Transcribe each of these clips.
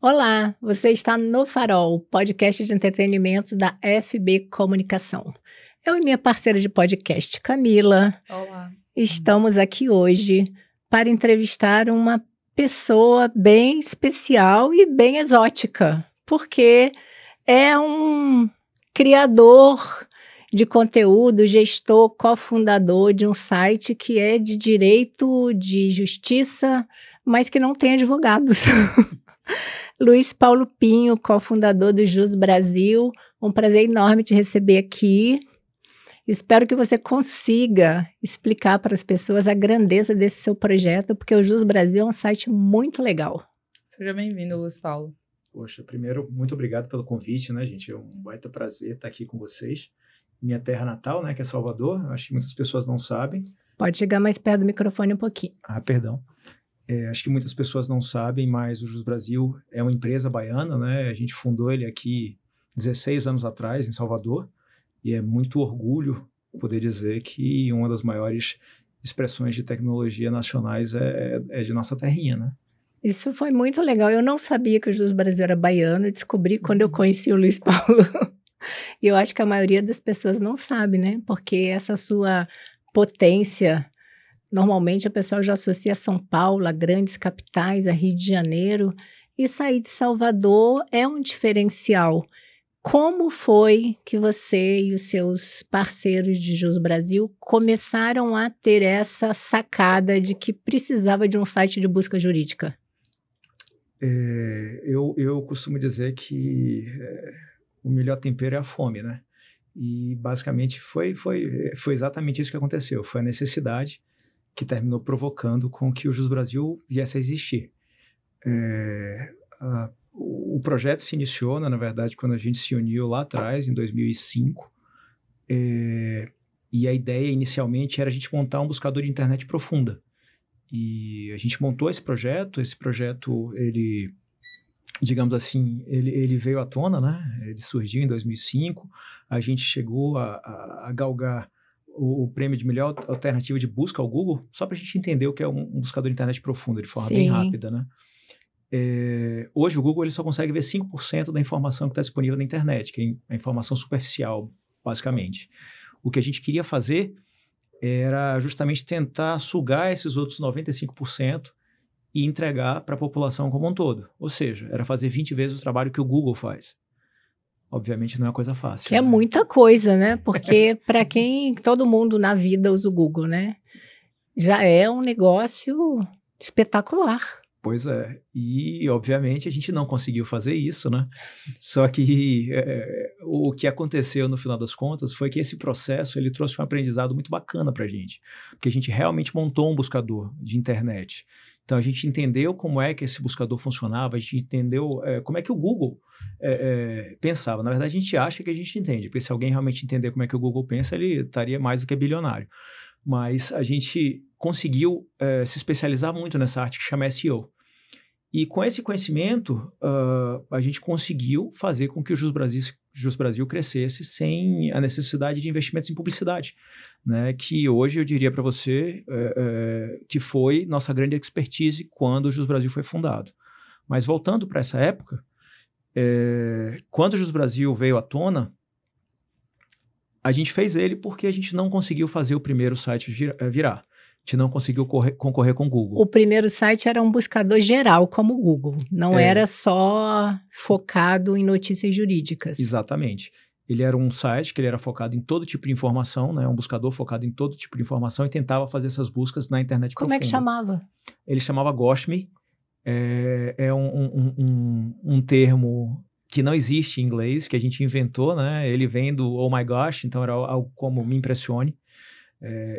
Olá, você está no Farol, podcast de entretenimento da FB Comunicação. Eu e minha parceira de podcast, Camila, Olá. Estamos aqui hoje para entrevistar uma pessoa bem especial e bem exótica, porque é um criador de conteúdo, gestor, cofundador de um site que é de direito, de justiça, mas que não tem advogados. Luiz Paulo Pinho, cofundador do Jus Brasil, um prazer enorme te receber aqui. Espero que você consiga explicar para as pessoas a grandeza desse seu projeto, porque o Jus Brasil é um site muito legal. Seja bem-vindo, Luiz Paulo. Poxa, primeiro, muito obrigado pelo convite, né, gente? É um baita prazer estar aqui com vocês. Minha terra natal, né, que é Salvador, acho que muitas pessoas não sabem. Pode chegar mais perto do microfone um pouquinho. Perdão. Acho que muitas pessoas não sabem, mas o Jus Brasil é uma empresa baiana, né? A gente fundou ele aqui 16 anos atrás, em Salvador, e é muito orgulho poder dizer que uma das maiores expressões de tecnologia nacionais é de nossa terrinha, né? Isso foi muito legal. Eu não sabia que o Jus Brasil era baiano, descobri quando eu conheci o Luiz Paulo. E eu acho que a maioria das pessoas não sabe, né? Porque essa sua potência... Normalmente a pessoa já associa São Paulo a grandes capitais, a Rio de Janeiro, e sair de Salvador é um diferencial. Como foi que você e os seus parceiros de Jus Brasil começaram a ter essa sacada de que precisava de um site de busca jurídica? Eu costumo dizer que o melhor tempero é a fome, né? E basicamente foi exatamente isso que aconteceu. Foi a necessidade que terminou provocando com que o Jus Brasil viesse a existir. O projeto se iniciou, na verdade, quando a gente se uniu lá atrás, em 2005, e a ideia inicialmente era a gente montar um buscador de internet profunda. E a gente montou esse projeto, ele, digamos assim, ele veio à tona, né? Ele surgiu em 2005, a gente chegou a galgar o prêmio de melhor alternativa de busca ao Google, só para a gente entender o que é um buscador de internet profundo, de forma bem rápida, né? Hoje o Google ele só consegue ver 5% da informação que está disponível na internet, que é a informação superficial, basicamente. O que a gente queria fazer era justamente tentar sugar esses outros 95% e entregar para a população como um todo. Ou seja, era fazer 20 vezes o trabalho que o Google faz. Obviamente não é uma coisa fácil. Que é muita coisa, né? Porque para quem todo mundo na vida usa o Google, né? Já é um negócio espetacular. Pois é. E, obviamente, a gente não conseguiu fazer isso, né? Só que o que aconteceu no final das contas foi que esse processo ele trouxe um aprendizado muito bacana para a gente. Porque a gente realmente montou um buscador de internet. Então, a gente entendeu como é que esse buscador funcionava, a gente entendeu como é que o Google pensava. Na verdade, a gente acha que a gente entende, porque se alguém realmente entender como é que o Google pensa, ele estaria mais do que bilionário. Mas a gente conseguiu se especializar muito nessa arte que chama SEO. E com esse conhecimento, a gente conseguiu fazer com que o Jus Brasil crescesse sem a necessidade de investimentos em publicidade, né? Que hoje eu diria para você que foi nossa grande expertise quando o Jus Brasil foi fundado. Mas voltando para essa época, quando o Jus Brasil veio à tona, a gente fez ele porque a gente não conseguiu fazer o primeiro site virar. A gente não conseguiu concorrer com o Google. O primeiro site era um buscador geral, como o Google. Não era só focado em notícias jurídicas. Exatamente. Ele era um site que ele era focado em todo tipo de informação, né? Um buscador focado em todo tipo de informação e tentava fazer essas buscas na internet profunda. Como é que chamava? Ele chamava Goshme. É um termo que não existe em inglês, que a gente inventou, né? Ele vem do Oh My Gosh, então era algo como Me Impressione.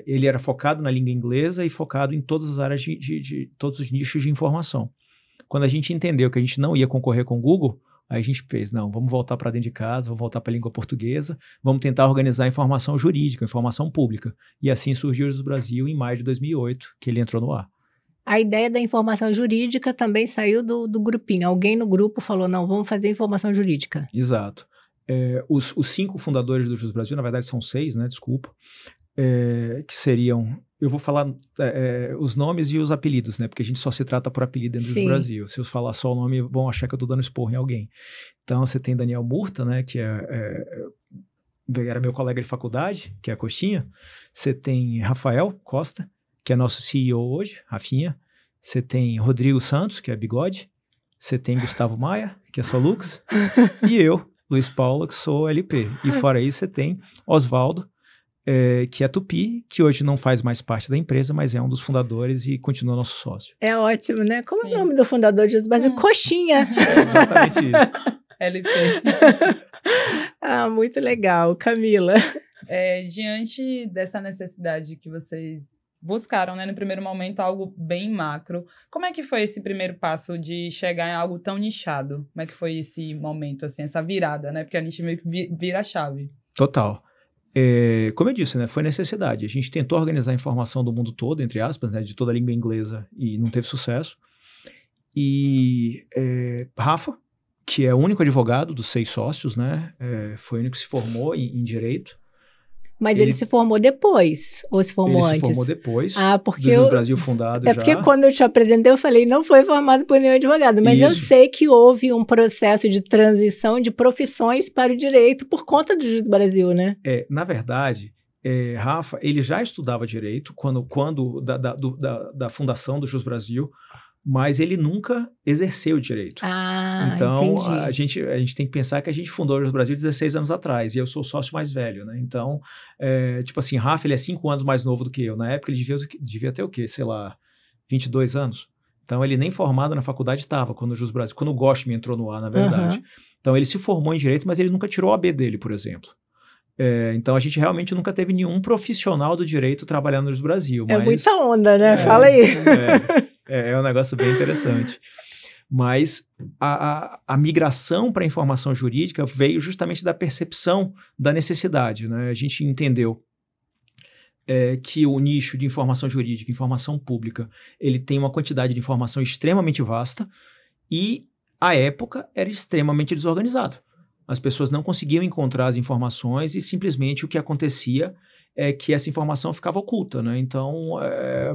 Ele era focado na língua inglesa e focado em todas as áreas de todos os nichos de informação. Quando a gente entendeu que a gente não ia concorrer com o Google, aí a gente fez, não, vamos voltar para dentro de casa, vamos voltar para a língua portuguesa, vamos tentar organizar a informação jurídica, a informação pública. E assim surgiu o Jus Brasil em maio de 2008, que ele entrou no ar. A ideia da informação jurídica também saiu do grupinho. Alguém no grupo falou, não, vamos fazer informação jurídica. Exato. Os 5 fundadores do Jus Brasil, na verdade são 6, né, desculpa, que seriam eu vou falar os nomes e os apelidos, né? Porque a gente só se trata por apelido dentro do Brasil. Se eu falar só o nome, vão achar que eu tô dando esporro em alguém. Então, você tem Daniel Murta, né? Que era meu colega de faculdade, que é a Coxinha. Você tem Rafael Costa, que é nosso CEO hoje, Rafinha. Você tem Rodrigo Santos, que é Bigode. Você tem Gustavo Maia, que é Solux. E eu, Luiz Paulo, que sou LP. E fora isso, você tem Oswaldo, que é Tupi, que hoje não faz mais parte da empresa, mas é um dos fundadores e continua nosso sócio. É ótimo, né? Como é o nome do fundador de Jesus Brasil? Coxinha. É exatamente isso. LP. Muito legal. Camila. Diante dessa necessidade que vocês buscaram, né, no primeiro momento, algo bem macro, como é que foi esse primeiro passo de chegar em algo tão nichado? Como é que foi esse momento, assim, essa virada, né? Porque a gente meio que vira a chave. Total. Como eu disse, né, foi necessidade. A gente tentou organizar a informação do mundo todo, entre aspas, né, de toda a língua inglesa, e não teve sucesso. E Rafa, que é o único advogado dos 6 sócios, né, foi o único que se formou em direito. Mas ele se formou depois, ou se formou antes? Ele se formou depois, porque do Brasil fundado já. Porque quando eu te apresentei, eu falei, não foi formado por nenhum advogado, mas eu sei que houve um processo de transição de profissões para o direito por conta do Jus Brasil, né? Na verdade, Rafa, ele já estudava direito quando da fundação do Jus Brasil, mas ele nunca exerceu direito. Então, a gente tem que pensar que a gente fundou o Jus Brasil 16 anos atrás, e eu sou o sócio mais velho, né? Então, tipo assim, Rafa, ele é 5 anos mais novo do que eu. Na época, ele devia ter o quê? Sei lá, 22 anos. Então, ele nem formado na faculdade estava quando o Jus Brasil, quando o Gottschalk entrou no ar, na verdade. Então, ele se formou em direito, mas ele nunca tirou a AB dele, por exemplo. Então, a gente realmente nunca teve nenhum profissional do direito trabalhando no Jus Brasil. É muita onda, né? Fala aí. É um negócio bem interessante. Mas a migração para a informação jurídica veio justamente da percepção da necessidade, né? A gente entendeu que o nicho de informação jurídica, informação pública, ele tem uma quantidade de informação extremamente vasta e, à época, era extremamente desorganizado. As pessoas não conseguiam encontrar as informações e simplesmente o que acontecia é que essa informação ficava oculta, né? Então,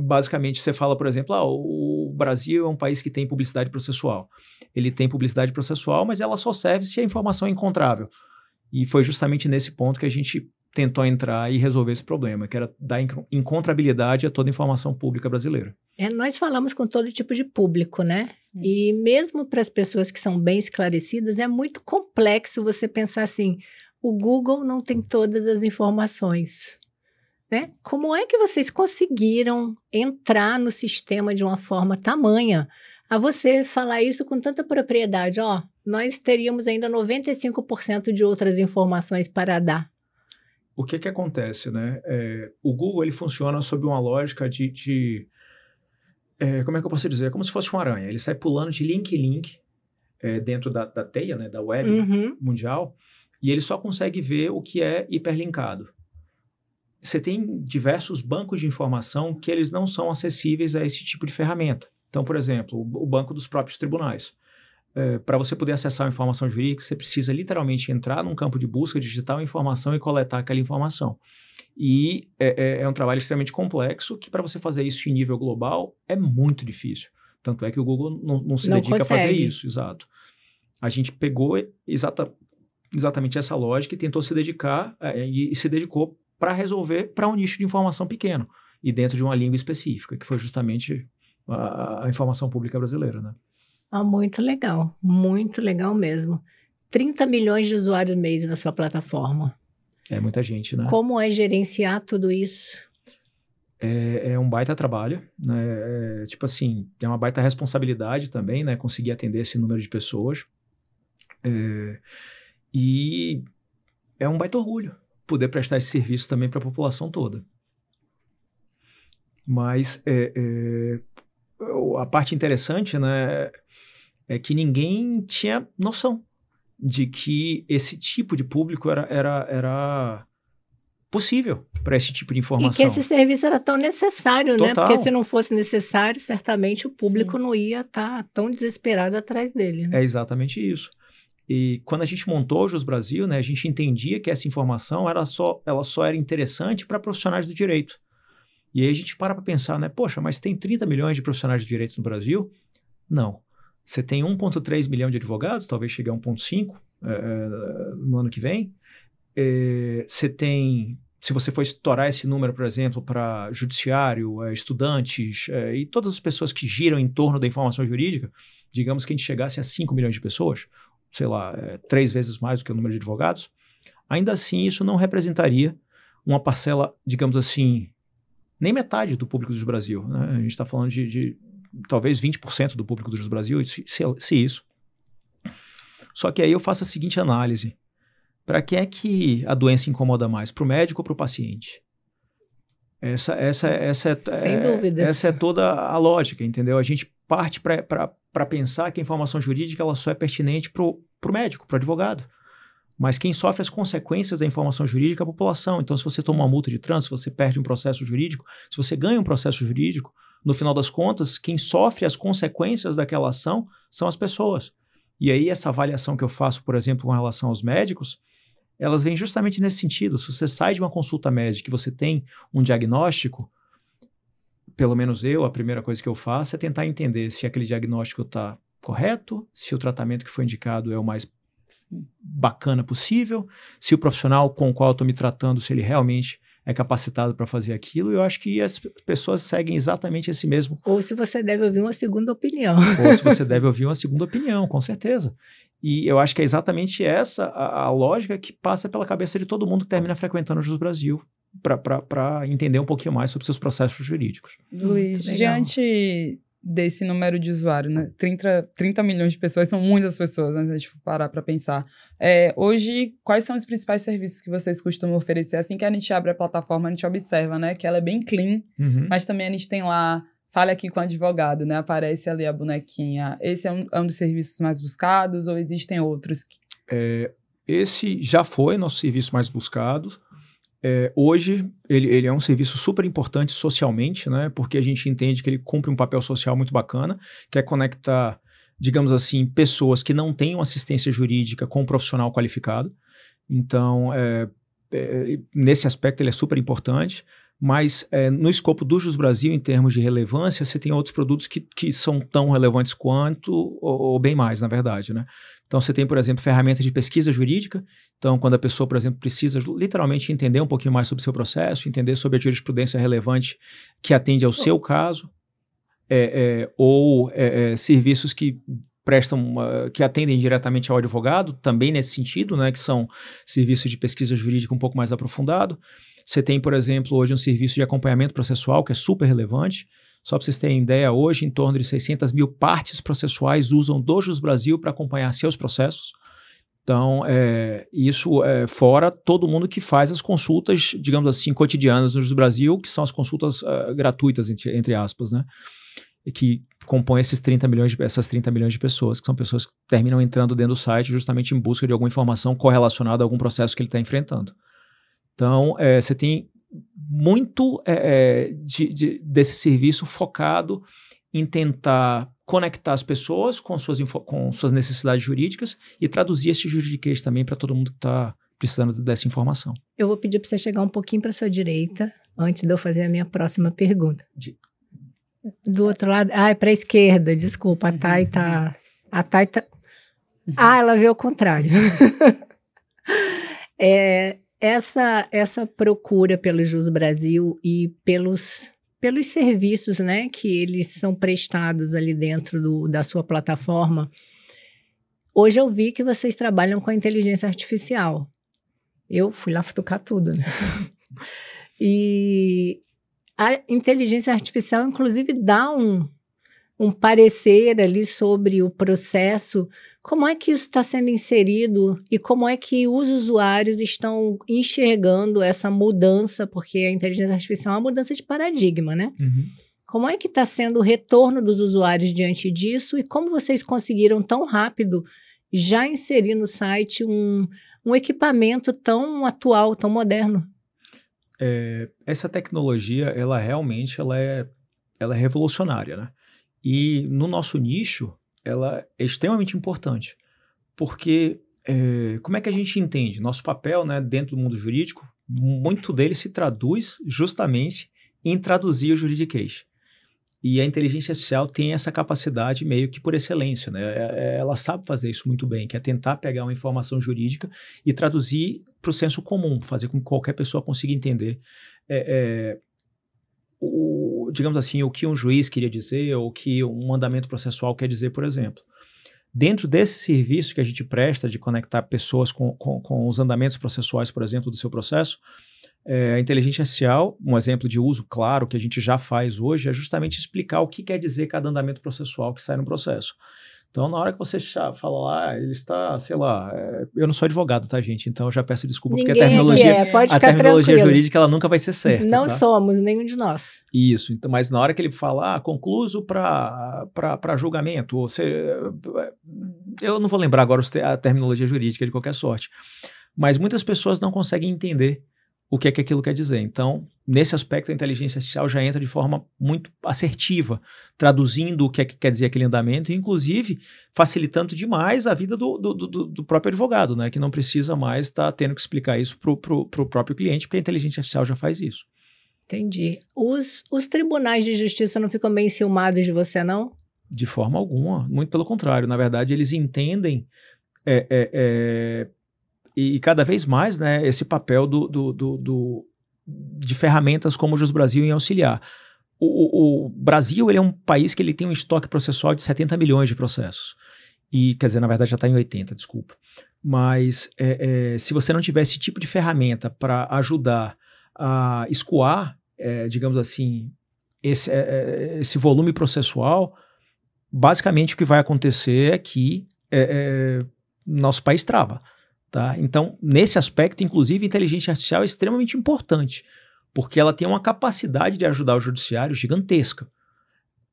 basicamente, você fala, por exemplo, o Brasil é um país que tem publicidade processual. Ele tem publicidade processual, mas ela só serve se a informação é encontrável. E foi justamente nesse ponto que a gente tentou entrar e resolver esse problema, que era dar encontrabilidade a toda a informação pública brasileira. Nós falamos com todo tipo de público, né? Sim. E mesmo para as pessoas que são bem esclarecidas, é muito complexo você pensar assim, o Google não tem todas as informações. Né? Como é que vocês conseguiram entrar no sistema de uma forma tamanha a você falar isso com tanta propriedade? Nós teríamos ainda 95% de outras informações para dar. O que acontece, né? O Google, ele funciona sob uma lógica como é que eu posso dizer? É como se fosse uma aranha. Ele sai pulando de link em link dentro da teia, né, da web mundial, e ele só consegue ver o que é hiperlinkado. Você tem diversos bancos de informação que eles não são acessíveis a esse tipo de ferramenta. Então, por exemplo, o banco dos próprios tribunais. Para você poder acessar a informação jurídica, você precisa literalmente entrar num campo de busca, digitar uma informação e coletar aquela informação. E é um trabalho extremamente complexo que, para você fazer isso em nível global, é muito difícil. Tanto é que o Google não se dedica a fazer isso. Exato. A gente pegou exatamente essa lógica e tentou se dedicar e se dedicou para resolver para um nicho de informação pequeno e dentro de uma língua específica, que foi justamente a informação pública brasileira, né? Muito legal mesmo. 30 milhões de usuários mês na sua plataforma. É muita gente, né? Como é gerenciar tudo isso? É um baita trabalho, né? Tipo assim, tem uma baita responsabilidade também, né? Conseguir atender esse número de pessoas. E é um baita orgulho poder prestar esse serviço também para a população toda. Mas a parte interessante, né, é que ninguém tinha noção de que esse tipo de público era possível para esse tipo de informação. E que esse serviço era tão necessário, Total. Né? Porque se não fosse necessário, certamente o público não ia estar tão desesperado atrás dele. Né? É exatamente isso. E quando a gente montou o Jus Brasil, né, a gente entendia que essa informação ela só era interessante para profissionais do direito. E aí a gente para pensar, né? Poxa, mas tem 30 milhões de profissionais de direito no Brasil? Não. Você tem 1,3 milhão de advogados, talvez chegue a 1,5 no ano que vem. Você tem, se você for estourar esse número, por exemplo, para judiciário, estudantes e todas as pessoas que giram em torno da informação jurídica, digamos que a gente chegasse a 5 milhões de pessoas, sei lá, 3 vezes mais do que o número de advogados, ainda assim isso não representaria uma parcela, digamos assim, nem metade do público do Brasil, né? A gente está falando de talvez 20% do público do Brasil, se isso. Só que aí eu faço a seguinte análise. Para quem é que a doença incomoda mais? Para o médico ou para o paciente? Essa é toda a lógica, entendeu? A gente parte para pensar que a informação jurídica ela só é pertinente para o médico, para o advogado. Mas quem sofre as consequências da informação jurídica é a população. Então, se você toma uma multa de trânsito, se você perde um processo jurídico, se você ganha um processo jurídico, no final das contas, quem sofre as consequências daquela ação são as pessoas. E aí, essa avaliação que eu faço, por exemplo, com relação aos médicos, elas vêm justamente nesse sentido. Se você sai de uma consulta médica e você tem um diagnóstico, pelo menos a primeira coisa que eu faço é tentar entender se aquele diagnóstico está correto, se o tratamento que foi indicado é o mais bacana possível, se o profissional com o qual eu estou me tratando, se ele realmente é capacitado para fazer aquilo. Eu acho que as pessoas seguem exatamente esse mesmo. Ou se você deve ouvir uma segunda opinião. Ou se você deve ouvir uma segunda opinião, com certeza. E eu acho que é exatamente essa a lógica que passa pela cabeça de todo mundo que termina frequentando o Jus Brasil para entender um pouquinho mais sobre seus processos jurídicos. Luiz, diante desse número de usuários, né? 30 milhões de pessoas são muitas pessoas, né? Se a gente for parar para pensar. Hoje, quais são os principais serviços que vocês costumam oferecer? Assim que a gente abre a plataforma, a gente observa, né? Que ela é bem clean, mas também a gente tem lá, fale aqui com o advogado, né? Aparece ali a bonequinha. Esse é um dos serviços mais buscados ou existem outros? Esse já foi nosso serviço mais buscado. Hoje, ele é um serviço super importante socialmente, né? Porque a gente entende que ele cumpre um papel social muito bacana, que é conectar, digamos assim, pessoas que não têm uma assistência jurídica com um profissional qualificado. Então, nesse aspecto, ele é super importante. Mas no escopo do Jus Brasil, em termos de relevância, você tem outros produtos que são tão relevantes quanto, ou bem mais, na verdade, né? Então, você tem, por exemplo, ferramentas de pesquisa jurídica. Então, quando a pessoa, por exemplo, precisa literalmente entender um pouquinho mais sobre o seu processo, entender sobre a jurisprudência relevante que atende ao seu caso, ou serviços que prestam, que atendem diretamente ao advogado, também nesse sentido, né, que são serviços de pesquisa jurídica um pouco mais aprofundado. Você tem, por exemplo, hoje um serviço de acompanhamento processual que é super relevante. Só para vocês terem ideia, hoje em torno de 600 mil partes processuais usam do Jus Brasil para acompanhar seus processos. Então, isso fora todo mundo que faz as consultas, digamos assim, cotidianas no Jus Brasil, que são as consultas gratuitas, entre aspas, né? E que compõem essas 30 milhões de pessoas, que são pessoas que terminam entrando dentro do site justamente em busca de alguma informação correlacionada a algum processo que ele está enfrentando. Então, você tem muito desse serviço focado em tentar conectar as pessoas com suas necessidades jurídicas e traduzir esse juridiquês também para todo mundo que está precisando dessa informação. Eu vou pedir para você chegar um pouquinho para a sua direita, antes de eu fazer a minha próxima pergunta. Do outro lado, é para a esquerda, desculpa, a Thay tá... ela veio ao contrário. Essa procura pelo Jus Brasil e pelos serviços, né, que eles são prestados ali dentro da sua plataforma, hoje eu vi que vocês trabalham com a inteligência artificial. Eu fui lá futucar tudo, né? E a inteligência artificial, inclusive, dá um parecer ali sobre o processo. Como é que isso está sendo inserido e como é que os usuários estão enxergando essa mudança, porque a inteligência artificial é uma mudança de paradigma, né? Uhum. Como é que está sendo o retorno dos usuários diante disso e como vocês conseguiram tão rápido já inserir no site um equipamento tão atual, tão moderno? Essa tecnologia, ela realmente é revolucionária, né? E no nosso nicho, ela é extremamente importante, porque como é que a gente entende? Nosso papel, né, dentro do mundo jurídico, muito dele se traduz justamente em traduzir o juridiquês. E a inteligência artificial tem essa capacidade meio que por excelência, né? Ela sabe fazer isso muito bem, que é tentar pegar uma informação jurídica e traduzir para o senso comum, fazer com que qualquer pessoa consiga entender digamos assim, o que um juiz queria dizer ou o que um mandamento processual quer dizer, por exemplo. Dentro desse serviço que a gente presta de conectar pessoas com os andamentos processuais, por exemplo, do seu processo, a inteligência artificial, um exemplo de uso claro que a gente já faz hoje, é justamente explicar o que quer dizer cada andamento processual que sai no processo. Então, na hora que você fala lá, ele está, sei lá, eu não sou advogado, tá, gente? Então, eu já peço desculpa, porque a terminologia jurídica, ela nunca vai ser certa. Não tá? somos, nenhum de nós. Isso, então, mas na hora que ele fala, concluso para julgamento, ou eu não vou lembrar agora a terminologia jurídica de qualquer sorte, mas muitas pessoas não conseguem entender o que é que aquilo quer dizer. Então, nesse aspecto, a inteligência artificial já entra de forma muito assertiva, traduzindo o que é que quer dizer aquele andamento e, inclusive, facilitando demais a vida do próprio advogado, né? Que não precisa mais estar tendo que explicar isso para o próprio cliente, porque a inteligência artificial já faz isso. Entendi. Os tribunais de justiça não ficam bem enciumados de você, não? De forma alguma. Muito pelo contrário. Na verdade, eles entendem... E cada vez mais, né, esse papel de ferramentas como o Jus Brasil em auxiliar. O Brasil, ele é um país que ele tem um estoque processual de 70 milhões de processos. E, quer dizer, na verdade já está em 80, desculpa. Mas se você não tiver esse tipo de ferramenta para ajudar a escoar, digamos assim, esse volume processual, basicamente o que vai acontecer é que nosso país trava. Tá? Então, nesse aspecto, inclusive, a inteligência artificial é extremamente importante, porque ela tem uma capacidade de ajudar o judiciário gigantesca.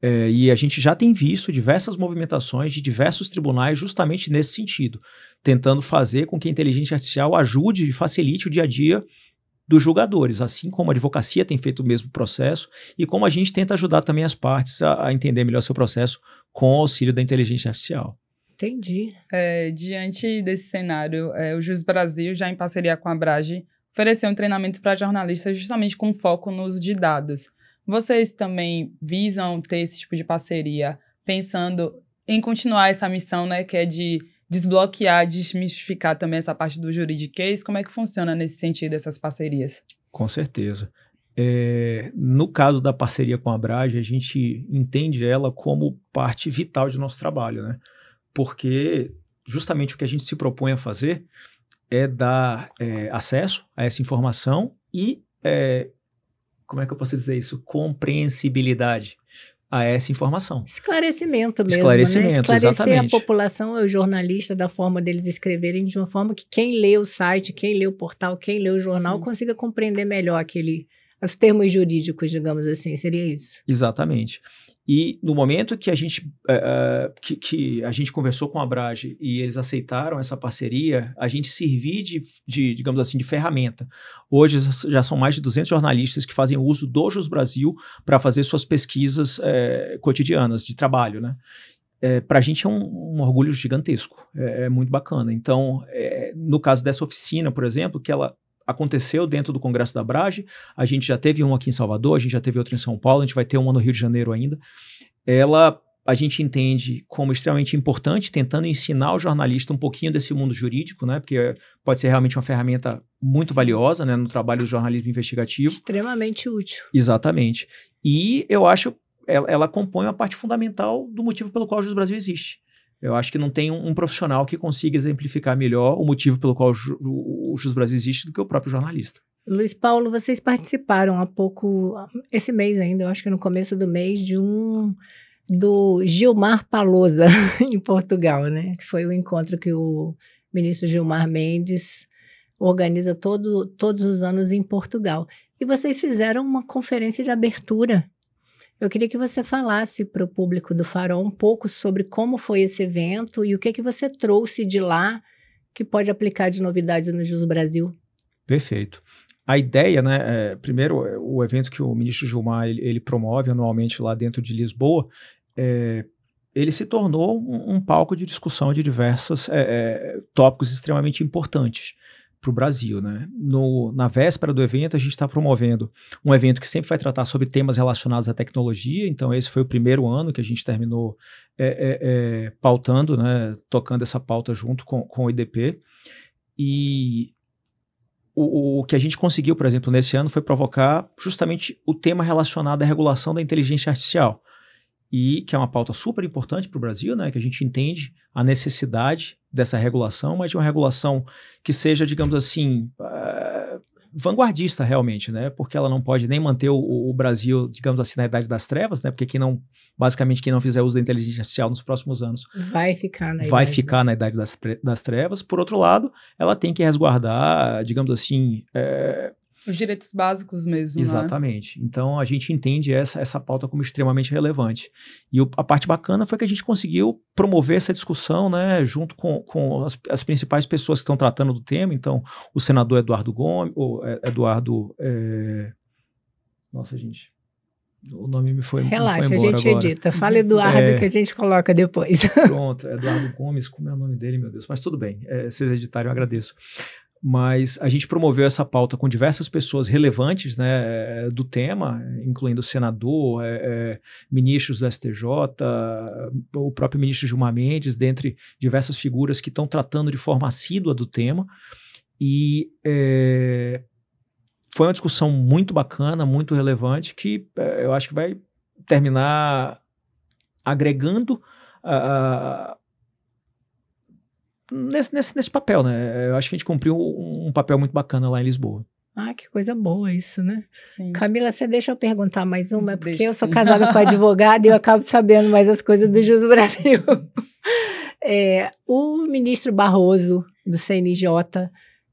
E a gente já tem visto diversas movimentações de diversos tribunais justamente nesse sentido, tentando fazer com que a inteligência artificial ajude e facilite o dia a dia dos julgadores, assim como a advocacia tem feito o mesmo processo e como a gente tenta ajudar também as partes a entender melhor seu processo com o auxílio da inteligência artificial. Entendi. Diante desse cenário, o Jus Brasil, já em parceria com a Abrage, ofereceu um treinamento para jornalistas justamente com foco no uso de dados. Vocês também visam ter esse tipo de parceria, pensando em continuar essa missão, né, que é de desbloquear, desmistificar também essa parte do juridiquês? Como é que funciona nesse sentido essas parcerias? Com certeza. No caso da parceria com a Abrage, a gente entende ela como parte vital de nosso trabalho, né? Porque justamente o que a gente se propõe a fazer é dar acesso a essa informação e, como é que eu posso dizer isso? Compreensibilidade a essa informação. Esclarecimento mesmo, Esclarecimento, né? Esclarecer exatamente. A população, o jornalista, da forma deles escreverem, de uma forma que quem lê o site, quem lê o portal, quem lê o jornal, sim, consiga compreender melhor os termos jurídicos, digamos assim, seria isso? Exatamente. E no momento que a gente conversou com a Abrage e eles aceitaram essa parceria, a gente serviu digamos assim, de ferramenta. Hoje já são mais de 200 jornalistas que fazem uso do Jus Brasil para fazer suas pesquisas cotidianas de trabalho, né? Para a gente é um orgulho gigantesco, é muito bacana. Então, no caso dessa oficina, por exemplo, que ela aconteceu dentro do Congresso da Abrage, a gente já teve um aqui em Salvador, a gente já teve outro em São Paulo, a gente vai ter uma no Rio de Janeiro ainda. A gente entende como extremamente importante, tentando ensinar o jornalista um pouquinho desse mundo jurídico, né? Porque pode ser realmente uma ferramenta muito valiosa, né, no trabalho do jornalismo investigativo. Extremamente útil. Exatamente. E eu acho ela compõe uma parte fundamental do motivo pelo qual o Jus Brasil existe. Eu acho que não tem um profissional que consiga exemplificar melhor o motivo pelo qual o Jus Brasil existe do que o próprio jornalista. Luiz Paulo, vocês participaram há pouco, esse mês ainda, eu acho que no começo do mês, do Gilmar Palosa, em Portugal, né? Que foi o encontro que o ministro Gilmar Mendes organiza todos os anos em Portugal. E vocês fizeram uma conferência de abertura. Eu queria que você falasse para o público do Farol um pouco sobre como foi esse evento e o que você trouxe de lá que pode aplicar de novidades no Jus Brasil. Perfeito. A ideia, né, primeiro, o evento que o ministro Gilmar ele promove anualmente lá dentro de Lisboa, ele se tornou um palco de discussão de diversos tópicos extremamente importantes. para o Brasil, né? Na véspera do evento, a gente está promovendo um evento que sempre vai tratar sobre temas relacionados à tecnologia. Então, esse foi o primeiro ano que a gente terminou pautando, né? Tocando essa pauta junto com o IDP. E o que a gente conseguiu, por exemplo, nesse ano foi provocar justamente o tema relacionado à regulação da inteligência artificial. E que é uma pauta super importante para o Brasil, né? Que a gente entende a necessidade dessa regulação, mas de uma regulação que seja, digamos assim, vanguardista realmente, né? Porque ela não pode nem manter o Brasil, digamos assim, na idade das trevas, né? Porque basicamente quem não fizer uso da inteligência artificial nos próximos anos vai ficar na idade das trevas. Por outro lado, ela tem que resguardar, digamos assim, os direitos básicos mesmo, exatamente. Né? Então, a gente entende essa pauta como extremamente relevante. E a parte bacana foi que a gente conseguiu promover essa discussão, né, junto com as principais pessoas que estão tratando do tema. Então, o senador Eduardo Gomes, nossa, gente, o nome me foi embora. Relaxa, a gente edita. Fala Eduardo que a gente coloca depois. Pronto, Eduardo Gomes, como é o nome dele, meu Deus? Mas tudo bem, vocês editarem, eu agradeço. Mas a gente promoveu essa pauta com diversas pessoas relevantes, né, do tema, incluindo o senador, ministros do STJ, o próprio ministro Gilmar Mendes, dentre diversas figuras que estão tratando de forma assídua do tema. E foi uma discussão muito bacana, muito relevante, que eu acho que vai terminar agregando nesse papel, né? Eu acho que a gente cumpriu um papel muito bacana lá em Lisboa. Ah, que coisa boa isso, né? Sim. Camila, você deixa eu perguntar mais uma, porque eu sou casada com advogado e eu acabo sabendo mais as coisas do Jus Brasil. O ministro Barroso, do CNJ,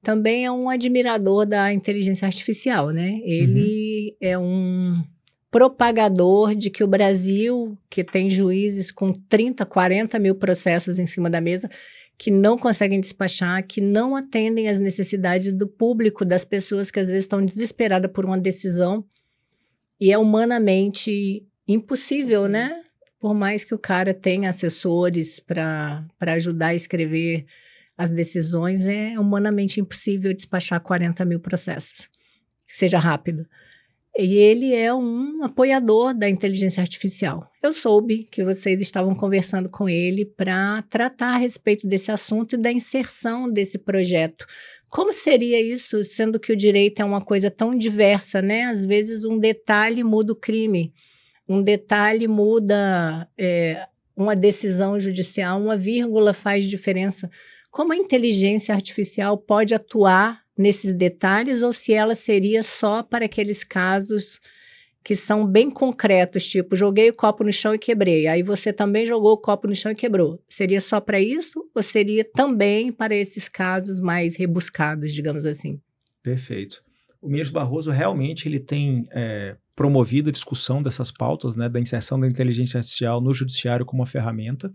também é um admirador da inteligência artificial, né? Ele é um propagador de que o Brasil, que tem juízes com 30, 40 mil processos em cima da mesa, que não conseguem despachar, que não atendem às necessidades do público, das pessoas que às vezes estão desesperadas por uma decisão, e é humanamente impossível, sim, né? Por mais que o cara tenha assessores para ajudar a escrever as decisões, é humanamente impossível despachar 40 mil processos, que seja rápido. E ele é um apoiador da inteligência artificial. Eu soube que vocês estavam conversando com ele para tratar a respeito desse assunto e da inserção desse projeto. Como seria isso, sendo que o direito é uma coisa tão diversa, né? Às vezes um detalhe muda o crime, um detalhe muda uma decisão judicial, uma vírgula faz diferença. Como a inteligência artificial pode atuar nesses detalhes, ou se ela seria só para aqueles casos que são bem concretos, tipo, joguei o copo no chão e quebrei, aí você também jogou o copo no chão e quebrou. Seria só para isso, ou seria também para esses casos mais rebuscados, digamos assim? Perfeito. O ministro Barroso realmente ele tem promovido a discussão dessas pautas, né, da inserção da inteligência artificial no judiciário como uma ferramenta.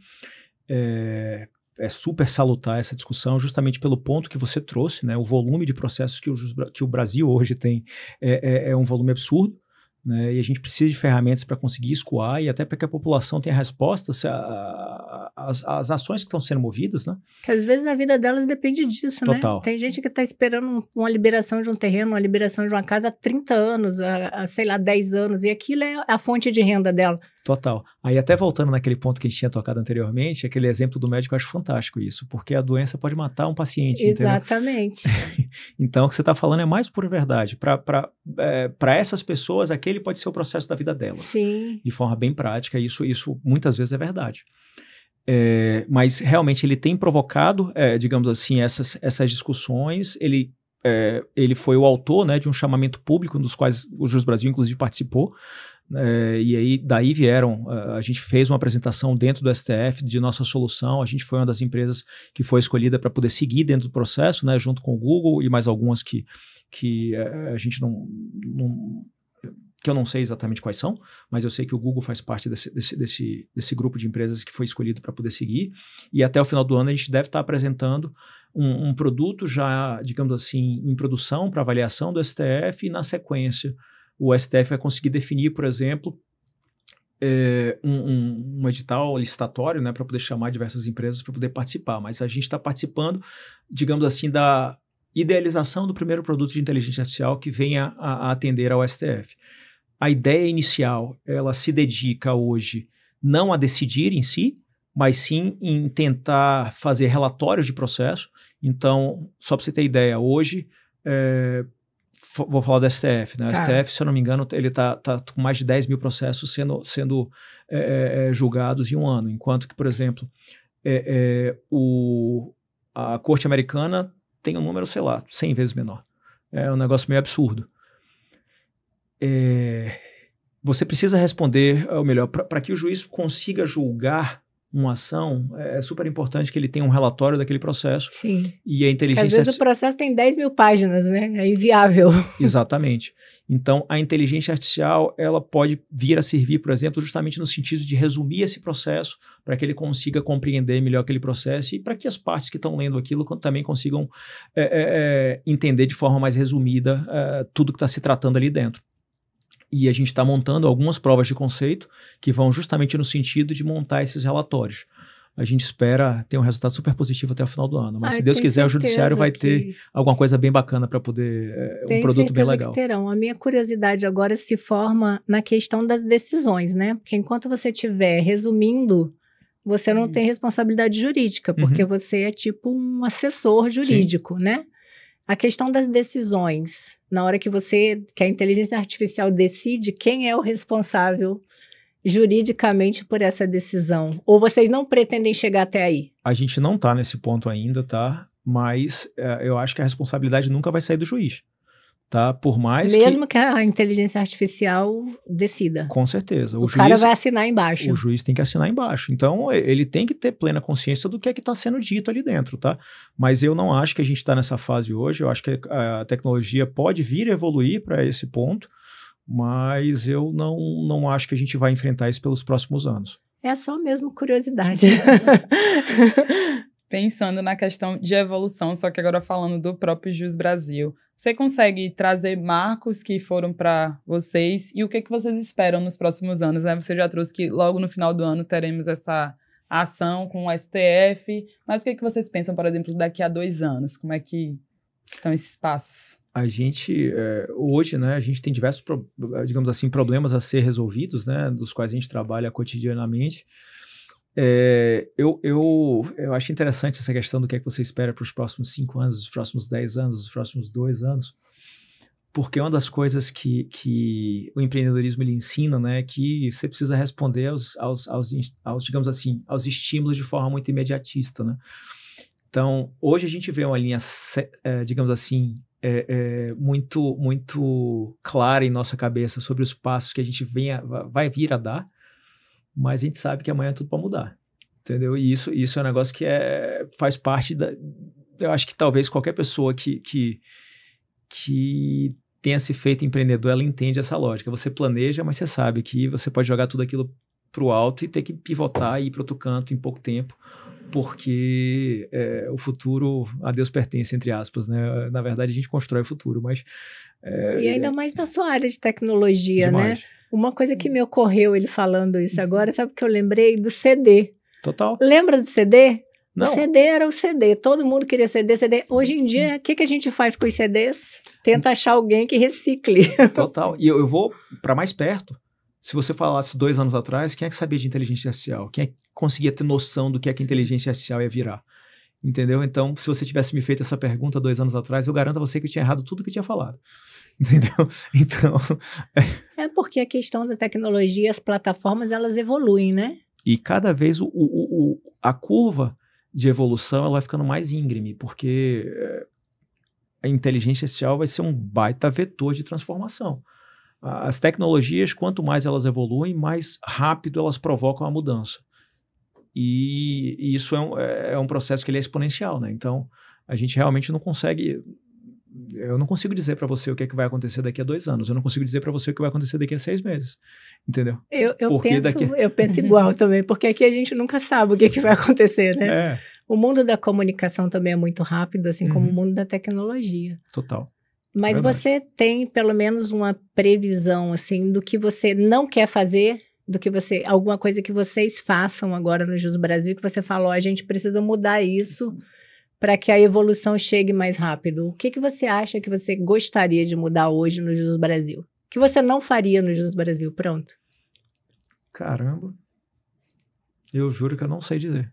É super salutar essa discussão, justamente pelo ponto que você trouxe, né? O volume de processos que o Brasil hoje tem é um volume absurdo, né? E a gente precisa de ferramentas para conseguir escoar e até para que a população tenha respostas às ações que estão sendo movidas, né? Que às vezes a vida delas depende disso, total, né? Tem gente que está esperando uma liberação de um terreno, uma liberação de uma casa há 30 anos, sei lá, 10 anos, e aquilo é a fonte de renda dela. Total. Aí até voltando naquele ponto que a gente tinha tocado anteriormente, aquele exemplo do médico, eu acho fantástico isso, porque a doença pode matar um paciente. Exatamente. Então, o que você está falando é mais pura verdade. Para essas pessoas, aquele pode ser o processo da vida delas. Sim. De forma bem prática, isso muitas vezes é verdade. Mas realmente ele tem provocado, digamos assim, essas discussões. Ele foi o autor, né, de um chamamento público, dos quais o Jus Brasil, inclusive, participou. E aí, daí vieram, a gente fez uma apresentação dentro do STF de nossa solução, a gente foi uma das empresas que foi escolhida para poder seguir dentro do processo, né, junto com o Google e mais algumas que a gente que eu não sei exatamente quais são, mas eu sei que o Google faz parte desse grupo de empresas que foi escolhido para poder seguir, e até o final do ano a gente deve estar apresentando um produto já, digamos assim, em produção para avaliação do STF, e na sequência o STF vai conseguir definir, por exemplo, um edital licitatório, né, para poder chamar diversas empresas para poder participar. Mas a gente está participando, digamos assim, idealização do primeiro produto de inteligência artificial que venha a atender ao STF. A ideia inicial, ela se dedica hoje não a decidir em si, mas sim em tentar fazer relatórios de processo. Então, só para você ter ideia, hoje, vou falar do STF, né? O STF, se eu não me engano, ele está com mais de 10 mil processos sendo julgados em um ano, enquanto que, por exemplo, a Corte Americana tem um número, sei lá, 100 vezes menor. É um negócio meio absurdo. Você precisa responder, ou melhor, para que o juiz consiga julgar uma ação, é super importante que ele tenha um relatório daquele processo. Sim. E a inteligência... Porque às vezes o processo tem 10 mil páginas, né? É inviável. Exatamente. Então, a inteligência artificial, ela pode vir a servir, por exemplo, justamente no sentido de resumir esse processo para que ele consiga compreender melhor aquele processo e para que as partes que estão lendo aquilo também consigam entender de forma mais resumida tudo que está se tratando ali dentro. E a gente está montando algumas provas de conceito que vão justamente no sentido de montar esses relatórios. A gente espera ter um resultado super positivo até o final do ano. Mas se Deus quiser, o Judiciário vai ter alguma coisa bem bacana para poder... um produto bem legal. Que terão. A minha curiosidade agora se forma na questão das decisões, né? Porque enquanto você estiver resumindo, você não tem responsabilidade jurídica, porque você é tipo um assessor jurídico, né? A questão das decisões, na hora que a inteligência artificial decide quem é o responsável juridicamente por essa decisão, ou vocês não pretendem chegar até aí? A gente não está nesse ponto ainda, tá? Mas eu acho que a responsabilidade nunca vai sair do juiz, tá? Por mais mesmo que a inteligência artificial decida. Com certeza. O cara vai assinar embaixo. O juiz tem que assinar embaixo. Então, ele tem que ter plena consciência do que é que está sendo dito ali dentro, tá? Mas eu não acho que a gente está nessa fase hoje. Eu acho que a tecnologia pode vir a evoluir para esse ponto, mas eu não acho que a gente vai enfrentar isso pelos próximos anos. É só mesmo curiosidade. Pensando na questão de evolução, só que agora falando do próprio Jus Brasil, você consegue trazer marcos que foram para vocês e o que vocês esperam nos próximos anos, né? Você já trouxe que logo no final do ano teremos essa ação com o STF, mas o que vocês pensam, por exemplo, daqui a 2 anos? Como é que estão esses passos? A gente, hoje, né, a gente tem diversos, digamos assim, problemas a ser resolvidos, né, dos quais a gente trabalha cotidianamente. Eu acho interessante essa questão do que é que você espera para os próximos 5 anos, os próximos 10 anos, os próximos 2 anos, porque uma das coisas que o empreendedorismo ele ensina, né, é que você precisa responder aos digamos assim, aos estímulos de forma muito imediatista, né? Então, hoje a gente vê uma linha, digamos assim, muito, muito clara em nossa cabeça sobre os passos que a gente vai vir a dar, mas a gente sabe que amanhã é tudo para mudar, entendeu? E isso é um negócio que faz parte da... Eu acho que talvez qualquer pessoa que tenha se feito empreendedor, ela entende essa lógica. Você planeja, mas você sabe que você pode jogar tudo aquilo para o alto e ter que pivotar e ir para outro canto em pouco tempo, porque o futuro a Deus pertence, entre aspas, né? Na verdade, a gente constrói o futuro, mas... e ainda mais na sua área de tecnologia, demais. Né? Uma coisa que me ocorreu ele falando isso agora, sabe o que eu lembrei? Do CD. Total. Lembra do CD? Não. O CD era o CD, todo mundo queria CD. Hoje em dia, o que a gente faz com os CDs? Tenta achar alguém que recicle. Total. E eu vou para mais perto. Se você falasse 2 anos atrás, quem é que sabia de inteligência artificial? Quem é que conseguia ter noção do que é que a inteligência artificial ia virar? Entendeu? Então, se você tivesse me feito essa pergunta 2 anos atrás, eu garanto a você que eu tinha errado tudo que eu tinha falado. Entendeu? Então... É porque a questão da tecnologia, as plataformas, elas evoluem, né? E cada vez a curva de evolução ela vai ficando mais íngreme, porque a inteligência artificial vai ser um baita vetor de transformação. As tecnologias, quanto mais elas evoluem, mais rápido elas provocam a mudança. E isso é um processo que ele é exponencial, né? Então, a gente realmente não consegue... Eu não consigo dizer para você o que é que vai acontecer daqui a 2 anos. Eu não consigo dizer para você o que vai acontecer daqui a 6 meses. Entendeu? Eu penso igual também, porque aqui a gente nunca sabe o que vai acontecer, né? O mundo da comunicação também é muito rápido, assim como o mundo da tecnologia. Total. Mas você tem pelo menos uma previsão, assim, do que você não quer fazer, alguma coisa que vocês façam agora no Jus Brasil, que você falou, a gente precisa mudar isso para que a evolução chegue mais rápido? O que você acha que você gostaria de mudar hoje no Jus Brasil? Que você não faria no Jus Brasil? Pronto. Caramba. Eu juro que eu não sei dizer.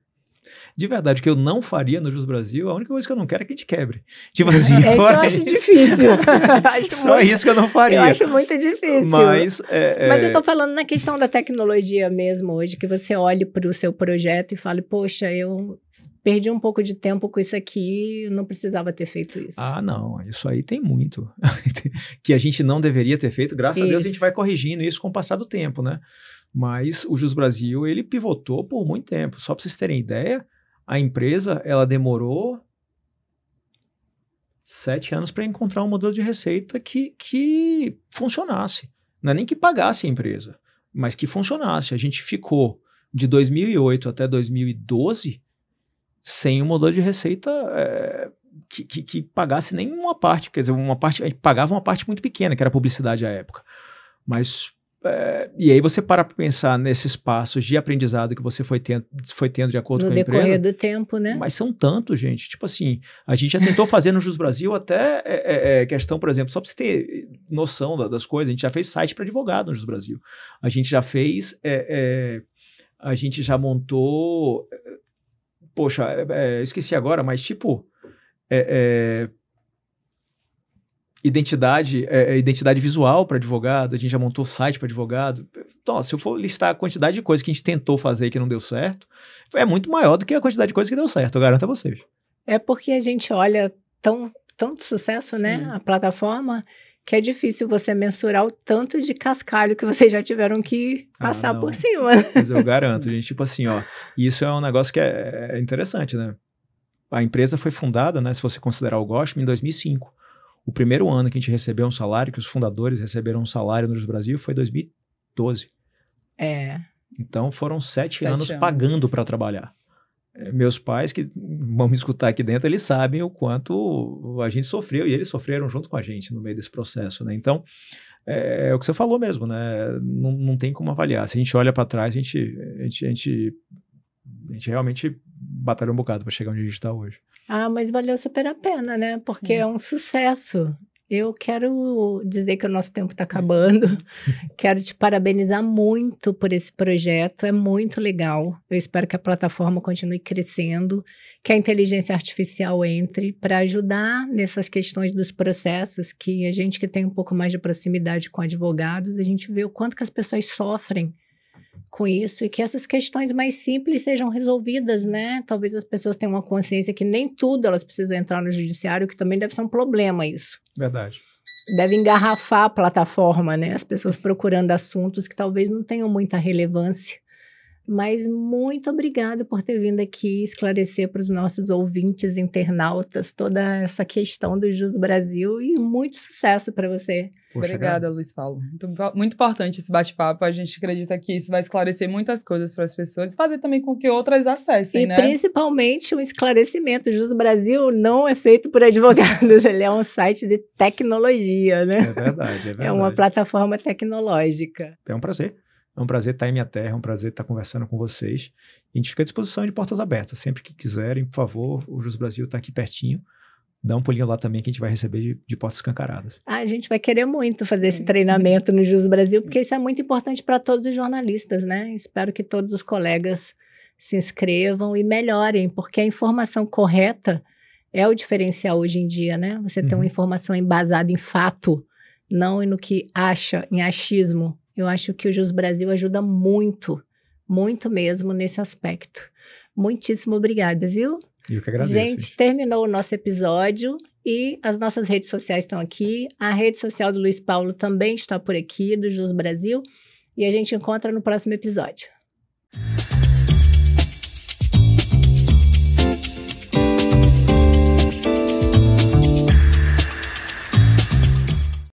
De verdade, o que eu não faria no Jus Brasil, a única coisa que eu não quero é que a gente quebre. Tipo assim, isso eu acho difícil. Só isso que eu não faria. Eu acho muito difícil. Mas eu tô falando na questão da tecnologia mesmo hoje, que você olhe para o seu projeto e fale, poxa, eu perdi um pouco de tempo com isso aqui, eu não precisava ter feito isso. Ah, não, isso aí tem muito. Que a gente não deveria ter feito, graças a Deus a gente vai corrigindo isso com o passar do tempo, né? Mas o Jus Brasil, ele pivotou por muito tempo. Só para vocês terem ideia, a empresa, ela demorou 7 anos para encontrar um modelo de receita que funcionasse. Não é nem que pagasse a empresa, mas que funcionasse. A gente ficou de 2008 até 2012 sem um modelo de receita que pagasse nenhuma parte. Quer dizer, a gente pagava uma parte muito pequena, que era a publicidade à época. Mas... e aí você para pensar nesses passos de aprendizado que você foi tendo de acordo com a empresa. No decorrer do tempo, né? Mas são tantos, gente. Tipo assim, a gente já tentou fazer no Jus Brasil até questão, por exemplo, só para você ter noção das coisas, a gente já fez site para advogado no Jus Brasil. A gente já fez, a gente já montou, poxa, esqueci agora, mas tipo... identidade visual para advogado, a gente já montou site para advogado. Então, se eu for listar a quantidade de coisas que a gente tentou fazer e que não deu certo, é muito maior do que a quantidade de coisas que deu certo, eu garanto a vocês. É porque a gente olha tanto sucesso, né, a plataforma, que é difícil você mensurar o tanto de cascalho que vocês já tiveram que passar por cima. Mas eu garanto, gente, tipo assim, ó, isso é um negócio que é interessante, né? A empresa foi fundada, né, se você considerar o Goshman, em 2005. O primeiro ano que a gente recebeu um salário, que os fundadores receberam um salário no Jus Brasil, foi 2012. Então foram 7 anos pagando para trabalhar. Meus pais, que vão me escutar aqui dentro, eles sabem o quanto a gente sofreu, e eles sofreram junto com a gente no meio desse processo, né? Então, é o que você falou mesmo, né? Não tem como avaliar. Se a gente olha para trás, a gente realmente batalhou um bocado para chegar onde a gente está hoje. Ah, mas valeu super a pena, né? Porque é um sucesso. Eu quero dizer que o nosso tempo está acabando. Quero te parabenizar muito por esse projeto. É muito legal. Eu espero que a plataforma continue crescendo, que a inteligência artificial entre para ajudar nessas questões dos processos, que a gente que tem um pouco mais de proximidade com advogados, a gente vê o quanto que as pessoas sofrem com isso e que essas questões mais simples sejam resolvidas, né? Talvez as pessoas tenham uma consciência que nem tudo elas precisam entrar no judiciário, que também deve ser um problema isso. Verdade. Deve engarrafar a plataforma, né? As pessoas procurando assuntos que talvez não tenham muita relevância. Mas muito obrigada por ter vindo aqui esclarecer para os nossos ouvintes, internautas, toda essa questão do Jus Brasil e muito sucesso para você. Poxa, obrigada, Luiz Paulo. Muito importante esse bate-papo. A gente acredita que isso vai esclarecer muitas coisas para as pessoas e fazer também com que outras acessem, né? E principalmente um esclarecimento. O Jus Brasil não é feito por advogados, ele é um site de tecnologia, né? É verdade. É uma plataforma tecnológica. É um prazer. É um prazer estar em minha terra, é um prazer estar conversando com vocês. A gente fica à disposição de portas abertas. Sempre que quiserem, por favor, o Jus Brasil está aqui pertinho. Dá um pulinho lá também que a gente vai receber de portas escancaradas. A gente vai querer muito fazer esse treinamento no Jus Brasil, porque isso é muito importante para todos os jornalistas, né? Espero que todos os colegas se inscrevam e melhorem, porque a informação correta é o diferencial hoje em dia, né? Você tem uma informação embasada em fato, não no que acha, em achismo. Eu acho que o Jus Brasil ajuda muito, muito mesmo nesse aspecto. Muitíssimo obrigada, viu? Eu que agradeço. Gente, terminou o nosso episódio e as nossas redes sociais estão aqui. A rede social do Luiz Paulo também está por aqui, do Jus Brasil. E a gente encontra no próximo episódio.